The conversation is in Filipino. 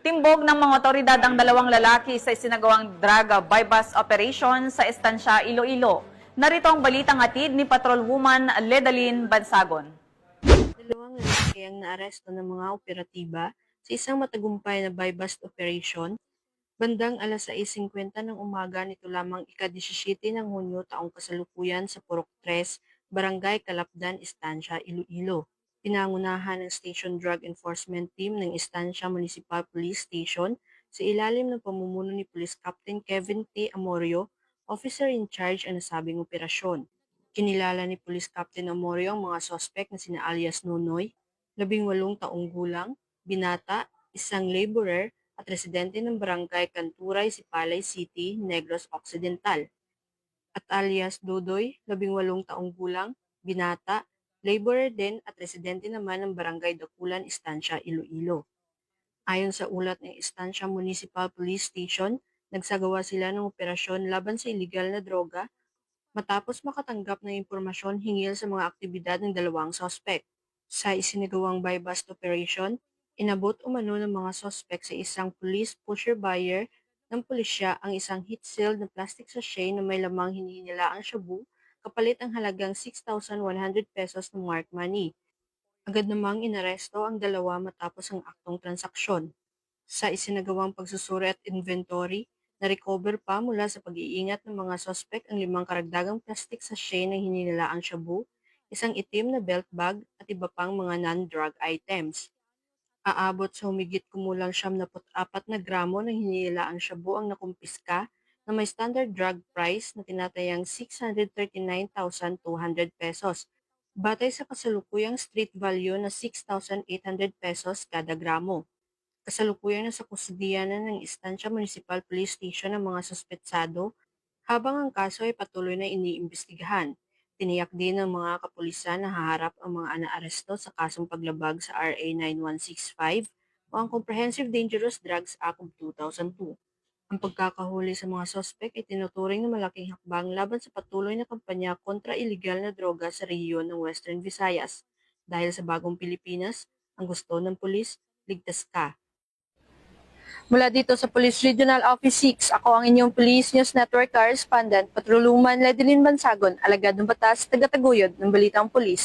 Timbog ng mga otoridad ang dalawang lalaki sa isinagawang drug bypass operation sa Estancia, Iloilo. Narito ang balitang hatid ni Patrolwoman Ledalyn Bansagon. Dalawang lalaki ang naaresto ng mga operatiba sa isang matagumpay na buy-bust operation bandang 6:50 ng umaga nito lamang ika-17 ng Hunyo taong kasalukuyan sa Purok 3, Barangay Calapdan, Estancia, Iloilo. Pinangunahan ng Station Drug Enforcement Team ng Estancia Municipal Police Station sa ilalim ng pamumuno ni Police Captain Kevin T. Amorio, officer in charge ang nasabing operasyon. Kinilala ni Police Captain Amorio ang mga sospek na sina alias Nonoy, 18 taong gulang, binata, isang laborer, at residente ng barangay Kanturay, Sipalay City, Negros Occidental, at alias Dodoy, 18 taong gulang, binata, laborer din at residente naman ng barangay Dakulan, Estancia, Iloilo. Ayon sa ulat ng Estancia Municipal Police Station, nagsagawa sila ng operasyon laban sa iligal na droga matapos makatanggap ng impormasyon hinggil sa mga aktibidad ng dalawang sospek. Sa isinagawang buy-bust operation, inabot umano ng mga sospek sa isang police pusher buyer ng pulisya ang isang heat-sealed na plastic sachet na may lamang hinihinilaang shabu kapalit ang halagang 6,100 pesos ng marked money. Agad namang inaresto ang dalawa matapos ang aktong transaksyon. Sa isinagawang pagsusuri at inventory, na-recover pa mula sa pag-iingat ng mga sospek ang 5 karagdagang plastic sachet na hininilaang shabu, isang itim na belt bag at iba pang mga non-drug items. Aabot sa humigit kumulang 74 na gramo ng hininilaang shabu ang nakumpiska na may standard drug price na tinatayang 639,200 pesos, batay sa kasalukuyang street value na 6,800 pesos kada gramo. Kasalukuyang nasa kustudiyanan ng Estancia Municipal Police Station ang mga suspetsado habang ang kaso ay patuloy na iniimbestigahan. Tiniyak din ng mga kapulisan na haharap ang mga naaresto sa kasong paglabag sa RA 9165 o ang Comprehensive Dangerous Drugs Act of 2002. Ang pagkakahuli sa mga sospek ay tinuturing na malaking hakbang laban sa patuloy na kampanya kontra iligal na droga sa rehiyon ng Western Visayas. Dahil sa bagong Pilipinas, ang gusto ng pulis, ligtas ka. Mula dito sa Police Regional Office 6, ako ang inyong Police News Network Correspondent, Patrolwoman Ledalyn Bansagon, alagad ng batas, tagataguyod ng Balitang Pulis.